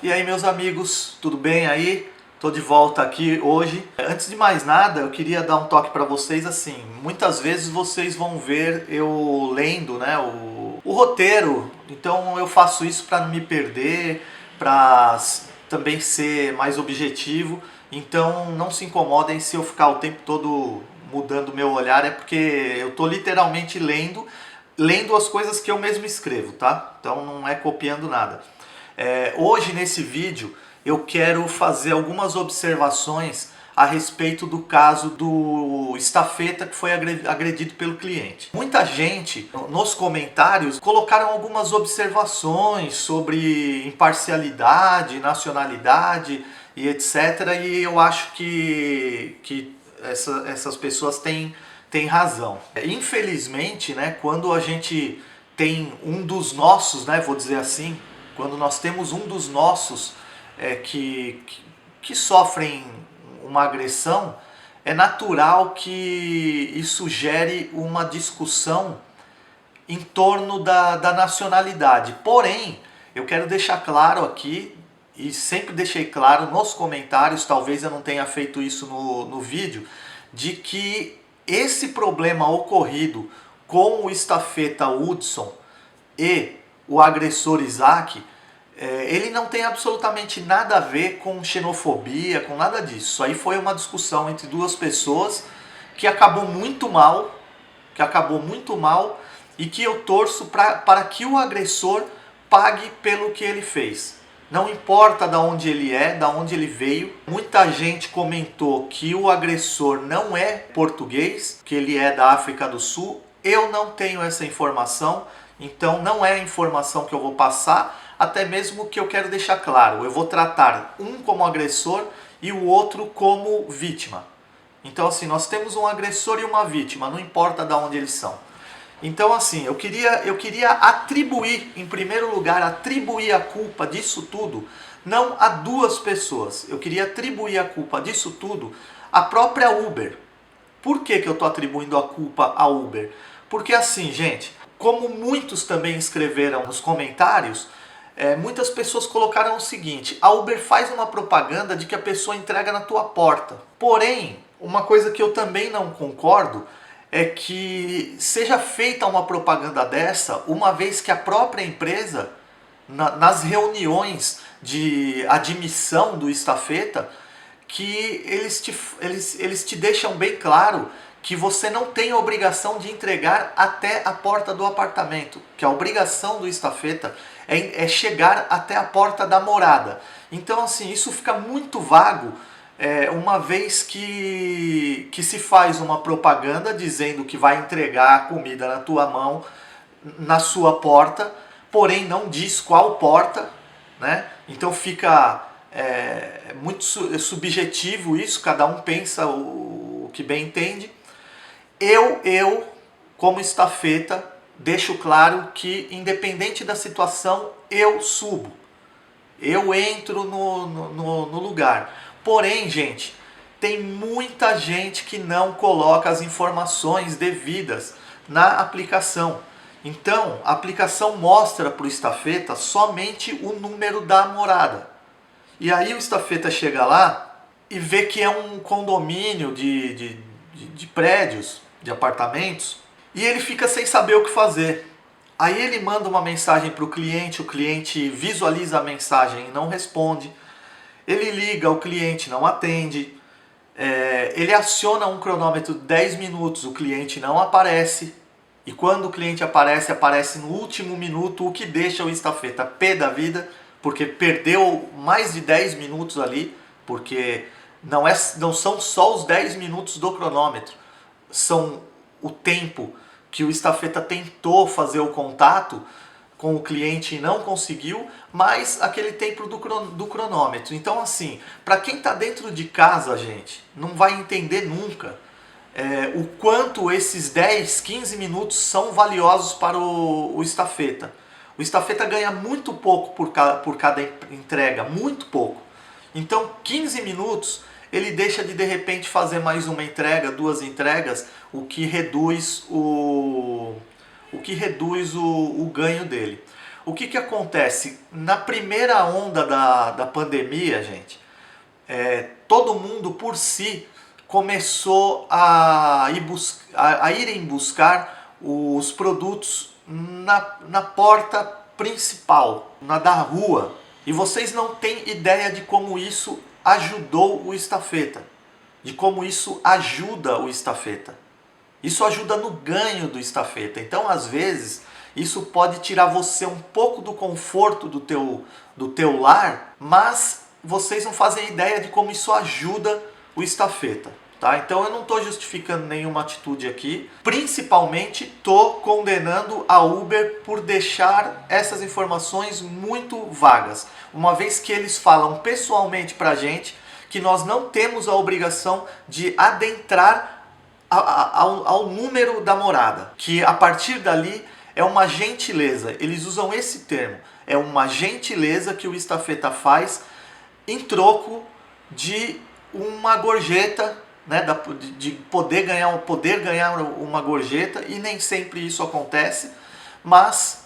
E aí, meus amigos, tudo bem aí? Tô de volta aqui hoje. Antes de mais nada, eu queria dar um toque para vocês assim. Muitas vezes vocês vão ver eu lendo, né, o roteiro. Então eu faço isso para não me perder, para também ser mais objetivo. Então não se incomodem se eu ficar o tempo todo mudando o meu olhar, é porque eu tô literalmente lendo as coisas que eu mesmo escrevo, tá? Então não é copiando nada. Hoje nesse vídeo eu quero fazer algumas observações a respeito do caso do estafeta que foi agredido pelo cliente. Muita gente nos comentários colocaram algumas observações sobre imparcialidade, nacionalidade e etc. E eu acho que essas pessoas têm razão. Infelizmente, né, quando a gente tem um dos nossos, né, vou dizer assim, quando nós temos um dos nossos que sofrem uma agressão, é natural que isso gere uma discussão em torno da nacionalidade. Porém, eu quero deixar claro aqui, e sempre deixei claro nos comentários, talvez eu não tenha feito isso no vídeo, de que esse problema ocorrido com o estafeta Hudson e o agressor Isaac, ele não tem absolutamente nada a ver com xenofobia, com nada disso. Isso aí foi uma discussão entre duas pessoas que acabou muito mal, e que eu torço para que o agressor pague pelo que ele fez. Não importa de onde ele é, de onde ele veio. Muita gente comentou que o agressor não é português, que ele é da África do Sul. Eu não tenho essa informação, então não é a informação que eu vou passar, até mesmo que eu quero deixar claro. Eu vou tratar um como agressor e o outro como vítima. Então assim, nós temos um agressor e uma vítima, não importa de onde eles são. Então assim, eu queria atribuir, em primeiro lugar, atribuir a culpa disso tudo, não a duas pessoas. Eu queria atribuir a culpa disso tudo à própria Uber. Por que eu estou atribuindo a culpa à Uber? Porque assim, gente, como muitos também escreveram nos comentários, muitas pessoas colocaram o seguinte: a Uber faz uma propaganda de que a pessoa entrega na tua porta. Porém, uma coisa que eu também não concordo é que seja feita uma propaganda dessa, uma vez que a própria empresa, nas reuniões de admissão do estafeta, que eles te deixam bem claro que você não tem a obrigação de entregar até a porta do apartamento, que a obrigação do estafeta é chegar até a porta da morada. Então assim, isso fica muito vago, uma vez que se faz uma propaganda dizendo que vai entregar a comida na tua mão, na sua porta, porém não diz qual porta, né? Então fica muito subjetivo isso, cada um pensa o que bem entende. Eu, como estafeta, deixo claro que, independente da situação, eu subo. Eu entro no lugar. Porém, gente, tem muita gente que não coloca as informações devidas na aplicação. Então, a aplicação mostra para o estafeta somente o número da morada. E aí o estafeta chega lá e vê que é um condomínio de prédios, de apartamentos, e ele fica sem saber o que fazer. Aí ele manda uma mensagem para o cliente visualiza a mensagem e não responde. Ele liga, o cliente não atende. Ele aciona um cronômetro de 10 minutos, o cliente não aparece. E quando o cliente aparece, aparece no último minuto, o que deixa o estafeta pé da vida, porque perdeu mais de 10 minutos ali, porque não são só os 10 minutos do cronômetro, são o tempo que o estafeta tentou fazer o contato com o cliente e não conseguiu, mais aquele tempo do cronômetro. Então assim, para quem está dentro de casa, gente, não vai entender nunca o quanto esses 10, 15 minutos são valiosos para o estafeta. O estafeta ganha muito pouco por cada entrega, muito pouco. Então 15 minutos ele deixa de repente fazer mais uma entrega, duas entregas, o que reduz o ganho dele. O que que acontece? Na primeira onda da pandemia, gente, todo mundo por si começou a irem buscar os produtos na porta principal, na da rua. E vocês não têm ideia de como isso ajudou o estafeta, de como isso ajuda o estafeta. Isso ajuda no ganho do estafeta. Então, às vezes, isso pode tirar você um pouco do conforto do teu lar, mas vocês não fazem ideia de como isso ajuda o estafeta. Tá? Então eu não estou justificando nenhuma atitude aqui, principalmente estou condenando a Uber por deixar essas informações muito vagas, uma vez que eles falam pessoalmente para a gente que nós não temos a obrigação de adentrar ao número da morada, que a partir dali é uma gentileza, eles usam esse termo, é uma gentileza que o estafeta faz em troco de uma gorjeta, né, de poder ganhar uma gorjeta, e nem sempre isso acontece, mas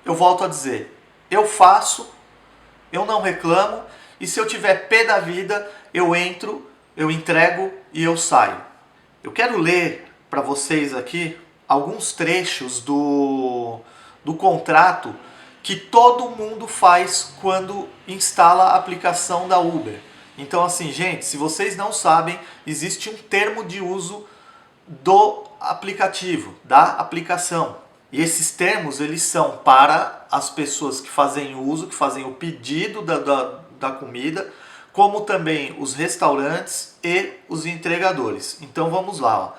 eu volto a dizer, eu faço, eu não reclamo, e se eu tiver pé da vida, eu entro, eu entrego e eu saio. Eu quero ler para vocês aqui alguns trechos do contrato que todo mundo faz quando instala a aplicação da Uber. Então assim, gente, se vocês não sabem, existe um termo de uso do aplicativo, da aplicação. E esses termos, eles são para as pessoas que fazem uso, que fazem o pedido da comida, como também os restaurantes e os entregadores. Então vamos lá. Ó.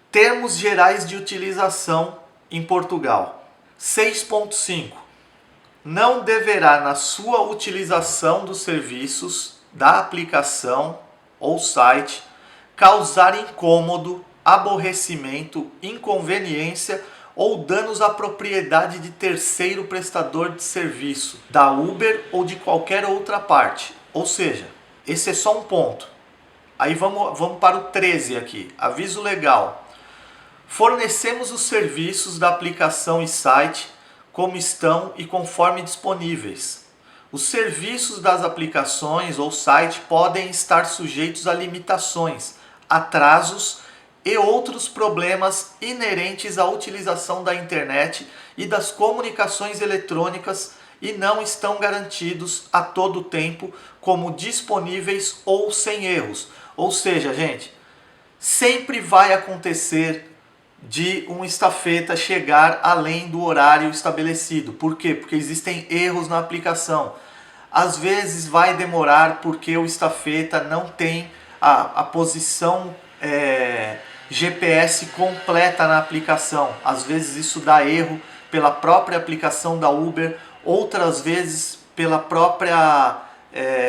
Termos gerais de utilização em Portugal. 6.5. Não deverá, na sua utilização dos serviços da aplicação ou site, causar incômodo, aborrecimento, inconveniência ou danos à propriedade de terceiro prestador de serviço, da Uber ou de qualquer outra parte. Ou seja, esse é só um ponto. Aí vamos para o 13 aqui. Aviso legal. Fornecemos os serviços da aplicação e site como estão e conforme disponíveis. Os serviços das aplicações ou site podem estar sujeitos a limitações, atrasos e outros problemas inerentes à utilização da internet e das comunicações eletrônicas e não estão garantidos a todo tempo como disponíveis ou sem erros. Ou seja, gente, sempre vai acontecer de um estafeta chegar além do horário estabelecido. Por quê? Porque existem erros na aplicação. Às vezes vai demorar porque o estafeta não tem a posição GPS completa na aplicação. Às vezes isso dá erro pela própria aplicação da Uber, outras vezes pela própria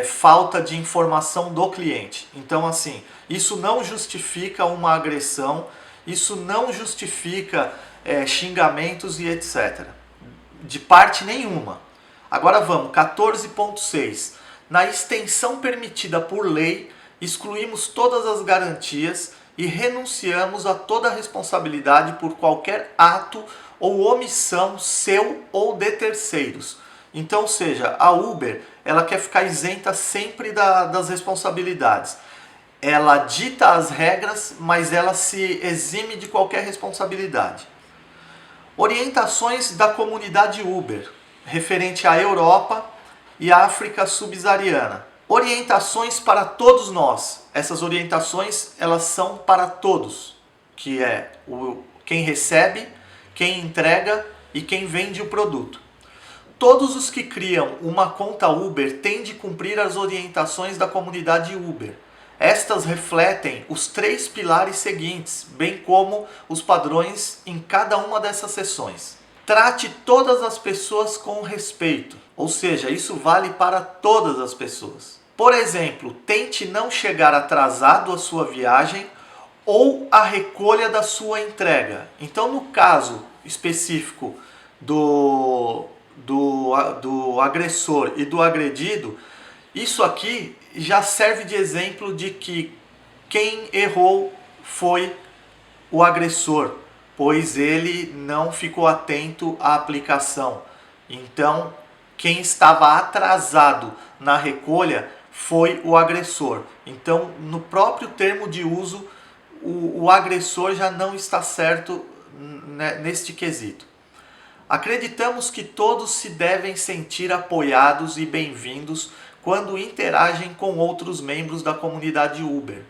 falta de informação do cliente. Então assim, isso não justifica uma agressão, isso não justifica xingamentos e etc. De parte nenhuma. Agora vamos, 14.6. Na extensão permitida por lei, excluímos todas as garantias e renunciamos a toda a responsabilidade por qualquer ato ou omissão seu ou de terceiros. Então, ou seja, a Uber, ela quer ficar isenta sempre das responsabilidades. Ela dita as regras, mas ela se exime de qualquer responsabilidade. Orientações da comunidade Uber, referente à Europa e África subsaariana. Orientações para todos nós. Essas orientações, elas são para todos, que é quem recebe, quem entrega e quem vende o produto. Todos os que criam uma conta Uber têm de cumprir as orientações da comunidade Uber. Estas refletem os 3 pilares seguintes, bem como os padrões em cada uma dessas seções. Trate todas as pessoas com respeito, ou seja, isso vale para todas as pessoas. Por exemplo, tente não chegar atrasado à sua viagem ou à recolha da sua entrega. Então, no caso específico do agressor e do agredido, isso aqui já serve de exemplo de que quem errou foi o agressor, pois ele não ficou atento à aplicação. Então, quem estava atrasado na recolha foi o agressor. Então, no próprio termo de uso, o agressor já não está certo neste quesito. Acreditamos que todos se devem sentir apoiados e bem-vindos quando interagem com outros membros da comunidade Uber.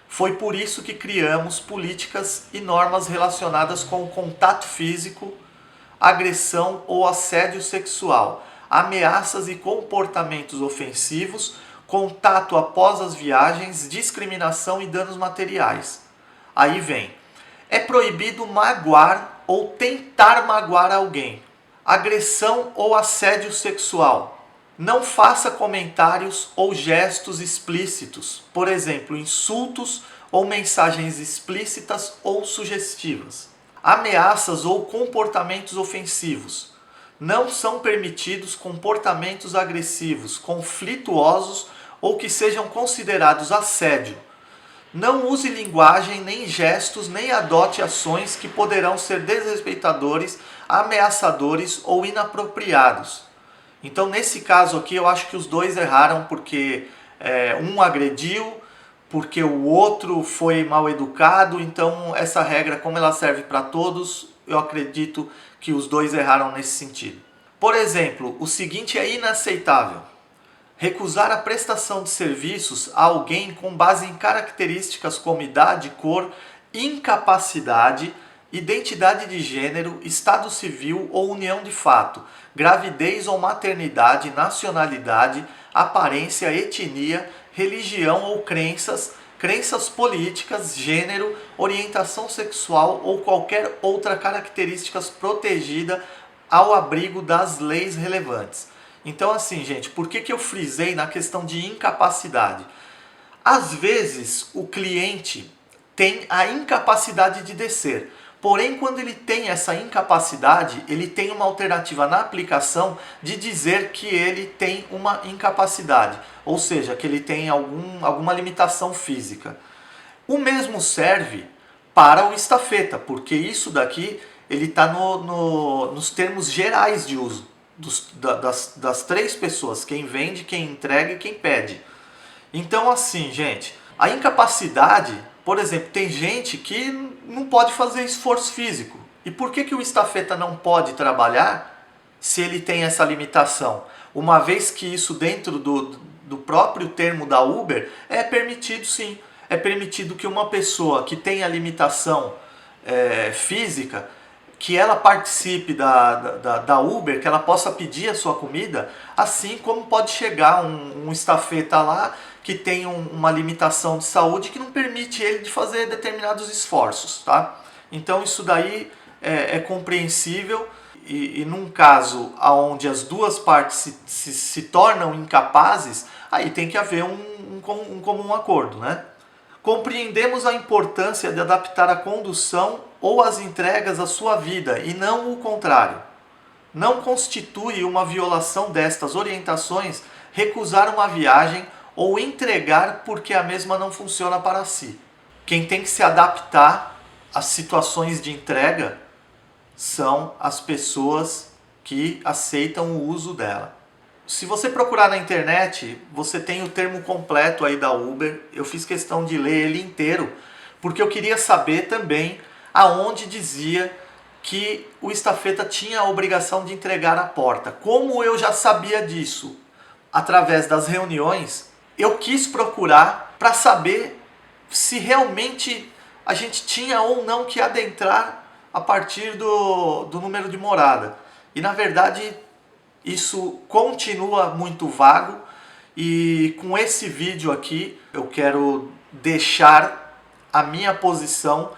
Foi por isso que criamos políticas e normas relacionadas com o contato físico, agressão ou assédio sexual, ameaças e comportamentos ofensivos, contato após as viagens, discriminação e danos materiais. Aí vem: é proibido magoar ou tentar magoar alguém. Agressão ou assédio sexual. Não faça comentários ou gestos explícitos, por exemplo, insultos ou mensagens explícitas ou sugestivas. Ameaças ou comportamentos ofensivos. Não são permitidos comportamentos agressivos, conflituosos ou que sejam considerados assédio. Não use linguagem, nem gestos, nem adote ações que poderão ser desrespeitadores, ameaçadores ou inapropriados. Então, nesse caso aqui, eu acho que os dois erraram porque um agrediu, porque o outro foi mal educado. Então, essa regra, como ela serve para todos, eu acredito que os dois erraram nesse sentido. Por exemplo, o seguinte é inaceitável: recusar a prestação de serviços a alguém com base em características como idade, cor, incapacidade, identidade de gênero, estado civil ou união de fato, gravidez ou maternidade, nacionalidade, aparência, etnia, religião ou crenças, crenças políticas, gênero, orientação sexual ou qualquer outra característica protegida ao abrigo das leis relevantes. Então, assim, gente, por que eu frisei na questão de incapacidade? Às vezes, o cliente tem a incapacidade de descer. Porém, quando ele tem essa incapacidade, ele tem uma alternativa na aplicação de dizer que ele tem uma incapacidade. Ou seja, que ele tem alguma limitação física. O mesmo serve para o estafeta, porque isso daqui ele está nos termos gerais de uso. Das três pessoas, quem vende, quem entrega e quem pede. Então, assim, gente, a incapacidade, por exemplo, tem gente que não pode fazer esforço físico. E por que o estafeta não pode trabalhar se ele tem essa limitação? Uma vez que isso dentro do próprio termo da Uber é permitido, sim. É permitido que uma pessoa que tem a limitação física, que ela participe da Uber, que ela possa pedir a sua comida, assim como pode chegar um estafeta lá que tem uma limitação de saúde que não permite ele de fazer determinados esforços, tá? Então isso daí é compreensível e num caso onde as duas partes se tornam incapazes, aí tem que haver um comum acordo, né? Compreendemos a importância de adaptar a condução ou as entregas à sua vida e não o contrário. Não constitui uma violação destas orientações recusar uma viagem ou entregar porque a mesma não funciona para si. Quem tem que se adaptar às situações de entrega são as pessoas que aceitam o uso dela. Se você procurar na internet, você tem o termo completo aí da Uber. Eu fiz questão de ler ele inteiro, porque eu queria saber também aonde dizia que o estafeta tinha a obrigação de entregar à porta. Como eu já sabia disso através das reuniões, eu quis procurar para saber se realmente a gente tinha ou não que adentrar a partir do número de morada. E na verdade isso continua muito vago, e com esse vídeo aqui eu quero deixar a minha posição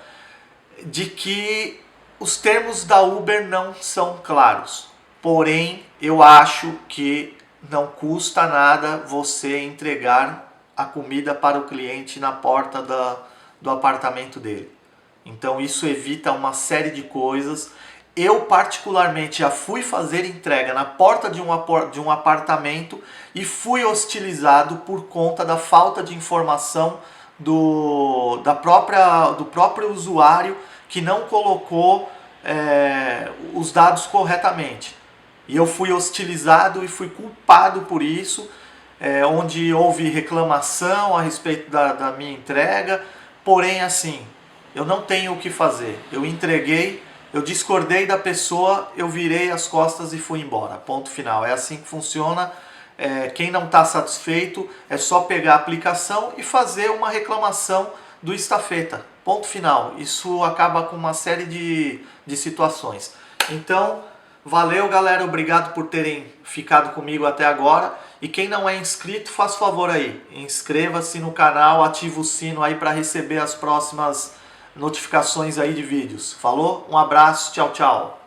de que os termos da Uber não são claros. Porém, eu acho que não custa nada você entregar a comida para o cliente na porta do apartamento dele. Então isso evita uma série de coisas. Eu particularmente já fui fazer entrega na porta de um apartamento e fui hostilizado por conta da falta de informação do próprio usuário, que não colocou os dados corretamente. E eu fui hostilizado e fui culpado por isso, onde houve reclamação a respeito da minha entrega. Porém, assim, eu não tenho o que fazer. Eu entreguei, eu discordei da pessoa, eu virei as costas e fui embora. Ponto final. É assim que funciona. Quem não está satisfeito é só pegar a aplicação e fazer uma reclamação do estafeta. Ponto final. Isso acaba com uma série de situações. Então, valeu galera, obrigado por terem ficado comigo até agora. E quem não é inscrito, faz favor aí, inscreva-se no canal, ativa o sino aí para receber as próximas notificações aí de vídeos. Falou? Um abraço, tchau, tchau.